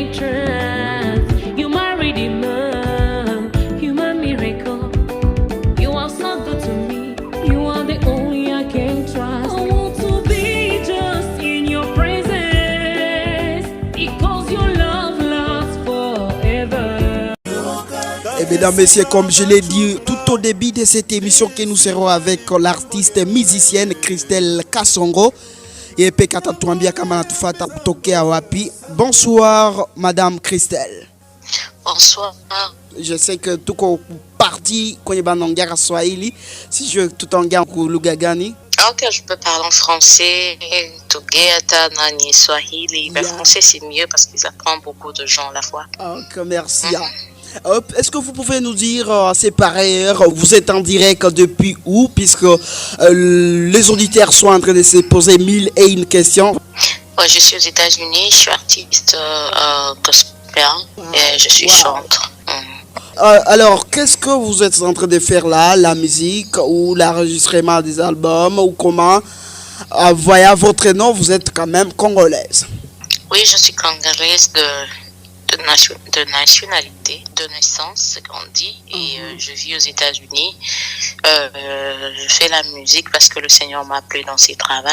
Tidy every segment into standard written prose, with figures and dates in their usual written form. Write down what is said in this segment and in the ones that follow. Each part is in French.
in trance. You my redeemer, you my miracle. You are so good to me. You are the only I can trust. I want to be just in your presence because your love lasts forever. Et mesdames, messieurs, comme je l'ai dit tout au début de cette émission, que nous serons avec l'artiste musicienne Christelle Kasongo. Et bonsoir, Madame Christelle. Bonsoir. Je sais que tout est parti quand il y a Swahili. Si je tout en gagne pour Lugagani. Ok, je peux parler en français, Togeta, Nani, Swahili. Mais français, c'est mieux parce qu'ils apprennent beaucoup de gens à la fois. Ok, merci. Est-ce que vous pouvez nous dire, c'est pareil, vous êtes en direct depuis où, puisque les auditeurs sont en train de se poser 1001 questions. Ouais, je suis aux États-Unis, je suis artiste gospel et je suis chanteur. Alors, qu'est-ce que vous êtes en train de faire là, la musique ou l'enregistrement des albums ou comment? Voyez votre nom, vous êtes quand même congolaise. Oui, je suis congolaise de nationalité, de naissance, c'est qu'on dit, et je vis aux États-Unis. Je fais la musique parce que le Seigneur m'a appelé dans ses travaux.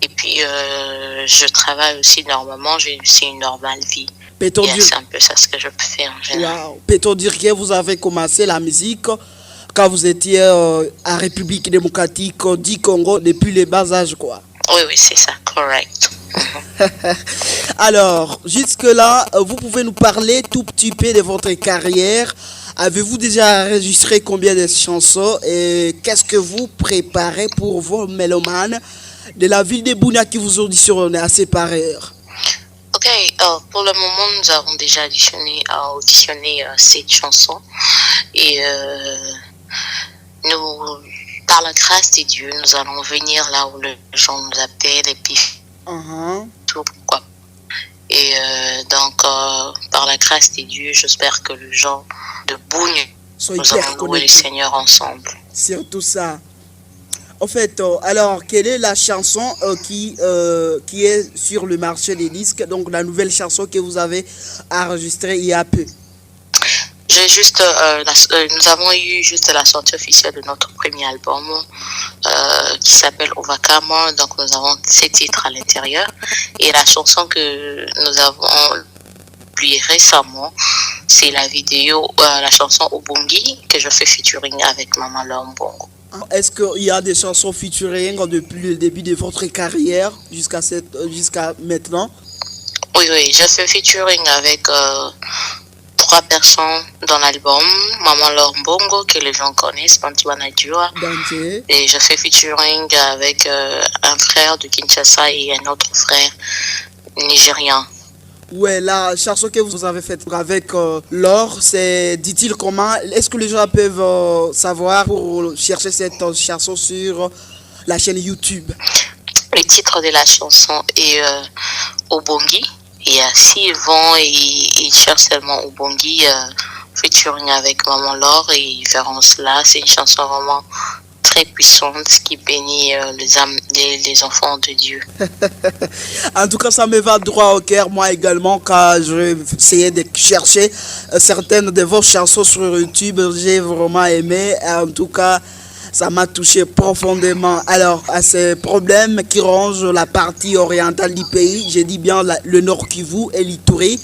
Et puis, je travaille aussi normalement, j'ai aussi une normale vie. C'est un peu ça ce que je peux faire en général. Wow. Peut-on dire que vous avez commencé la musique quand vous étiez à République démocratique du Congo depuis les bas âges, quoi? Oui, c'est ça, correct. Alors, jusque-là, vous pouvez nous parler tout petit peu de votre carrière. Avez-vous déjà enregistré combien de chansons et qu'est-ce que vous préparez pour vos mélomanes de la ville de Bunia qui vous auditionnent à ces pareilleurs? Ok, pour le moment, nous avons déjà auditionné 7 chansons et nous, par la grâce de Dieu, nous allons venir là où les gens nous appellent et puis tout, pourquoi. Et donc, par la grâce de Dieu, j'espère que les gens de Bougne, nous allons louer le Seigneur ensemble. C'est tout ça. En fait, alors, quelle est la chanson qui est sur le marché des disques, donc la nouvelle chanson que vous avez enregistrée il y a peu? Nous avons eu juste la sortie officielle de notre premier album qui s'appelle Ovakama. Donc nous avons 7 titres à l'intérieur. Et la chanson que nous avons publiée récemment, c'est la vidéo, la chanson Obongi que je fais featuring avec Maman Lombongo. Est-ce qu'il y a des chansons featuring depuis le début de votre carrière jusqu'à maintenant? Oui, je fais featuring avec 3 personnes dans l'album. Maman Lombongo, que les gens connaissent, Pantuana Dua. Et je fais featuring avec un frère de Kinshasa et un autre frère nigérien. Ouais, la chanson que vous avez faite avec Laure, c'est dit-il comment? Est-ce que les gens peuvent savoir pour chercher cette chanson sur la chaîne YouTube? Le titre de la chanson est Obongi. Et s'ils vont et ils cherchent seulement Obongi, featuring avec Maman Laure, et ils verront cela. C'est une chanson vraiment très puissante qui bénit les âmes des enfants de Dieu. En tout cas, ça me va droit au cœur, moi également, quand je vais essayer de chercher certaines de vos chansons sur YouTube. J'ai vraiment aimé. En tout cas, ça m'a touché profondément. Alors, à ces problèmes qui rongent la partie orientale du pays, j'ai dit bien le Nord Kivu et l'Ituri.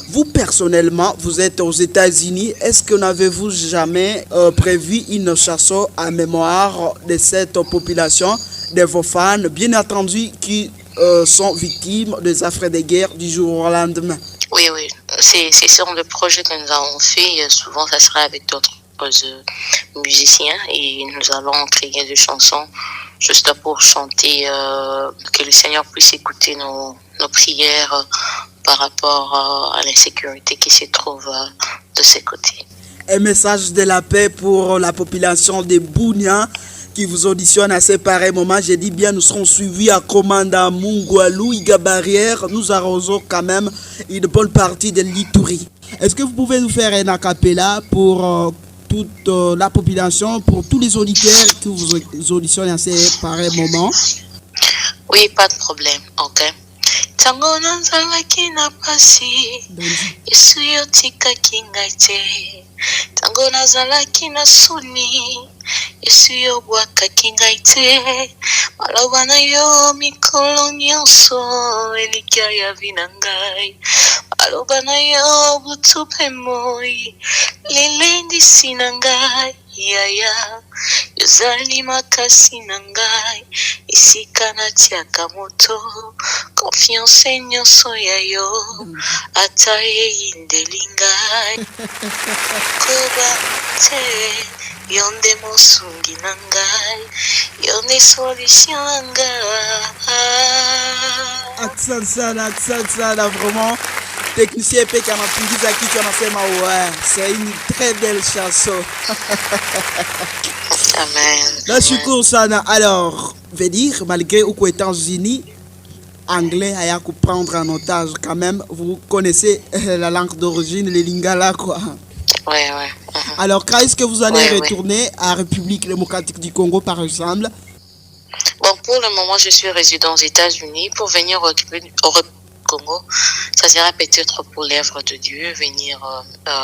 Vous, personnellement, vous êtes aux États-Unis. Est-ce que n'avez-vous jamais prévu une chanson à mémoire de cette population, de vos fans, bien entendu, qui sont victimes des affres de guerre du jour au lendemain? Oui. C'est sur le projet que nous avons fait. Souvent, ça sera avec d'autres musiciens et nous allons créer des chansons juste pour chanter, que le Seigneur puisse écouter nos prières par rapport à l'insécurité qui se trouve de ses côtés. Un message de la paix pour la population de Bunia qui vous auditionne à ces pareils moments. J'ai dit bien, nous serons suivis à Komanda, Mungwalu, Iga Barrière. Nous arrosons quand même une bonne partie de l'Ituri. Est-ce que vous pouvez nous faire un acapella pour toute la population, pour tous les auditeurs qui vous auditionnent à ces pareils moments? Oui, pas de problème, ok. Tango nazalaki na pasi, Yesu yo tikaki ngai te. Tango nazalaki na soni, Yesu yo bwakaki ngai te. Maloba na yo mikolo nyonso, elikya ya vi na ngai. Maloba na yo butu pe moi, lelendisi na ngai. Yaya, yozali makasi na ngai, esika natiaka moto, confiance nyonso ya yo, ata eyindeli ngai. Koba te, yo nde mosungi na ngai, yo nde solution na ngai. Accent sana, vraiment. Technicien P qui en a pingiza qui en a fait ma ouais. C'est une très belle chanson. Amen. Là, je suis court sana. Alors, veut dire, malgré aux États-Unis, anglais, il y a prendre en otage quand même. Vous connaissez la langue d'origine, les lingala, quoi. Ouais. Alors, quand est-ce que vous allez Ouais. retourner à République démocratique du Congo, par exemple? Bon, pour le moment, je suis résident aux États-Unis. Pour venir au Congo, ça sera peut-être pour l'œuvre de Dieu, venir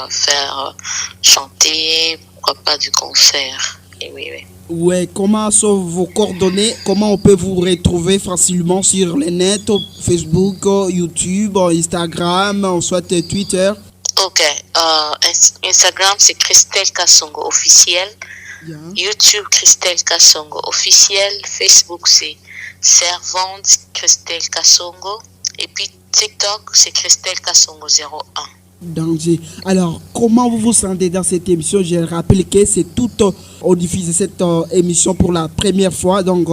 faire chanter, pourquoi pas du concert. Et oui. Ouais, comment sont vos coordonnées? Comment on peut vous retrouver facilement sur les net, Facebook, YouTube, Instagram, soit Twitter? Ok, Instagram c'est Christelle Kasongo officiel, Yeah. YouTube Christelle Kasongo officiel, Facebook c'est Servante Christelle Kasongo et puis TikTok c'est Christelle Kasongo 01. Danger. Alors, comment vous vous sentez dans cette émission? Je rappelle que c'est on diffuse cette émission pour la première fois. Donc,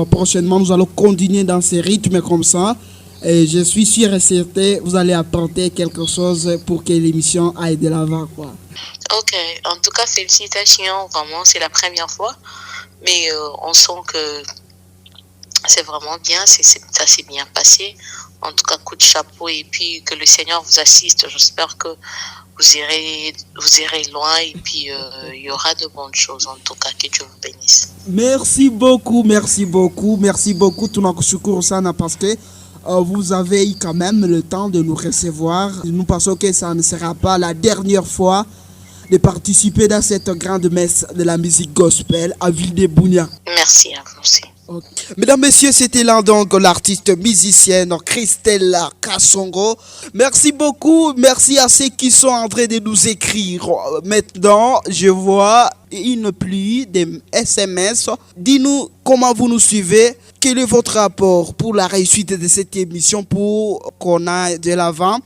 prochainement, nous allons continuer dans ces rythmes comme ça. Et je suis sûr et certain, vous allez apporter quelque chose pour que l'émission aille de l'avant, quoi. Ok, en tout cas félicitations, vraiment c'est la première fois, mais on sent que c'est vraiment bien, ça s'est bien passé. En tout cas, coup de chapeau et puis que le Seigneur vous assiste. J'espère que vous irez loin et puis il y aura de bonnes choses. En tout cas, que Dieu vous bénisse. Merci beaucoup. Tunakushukuru sana parce que vous avez eu quand même le temps de nous recevoir. Nous pensons que ça ne sera pas la dernière fois de participer dans cette grande messe de la musique gospel à Ville de Bunia. Merci à vous aussi. Okay. Mesdames, messieurs, c'était là donc l'artiste musicienne Christelle Kasongo. Merci beaucoup. Merci à ceux qui sont en train de nous écrire. Maintenant, je vois une pluie de SMS. Dis-nous comment vous nous suivez. Quel est votre rapport pour la réussite de cette émission pour qu'on aille de l'avant?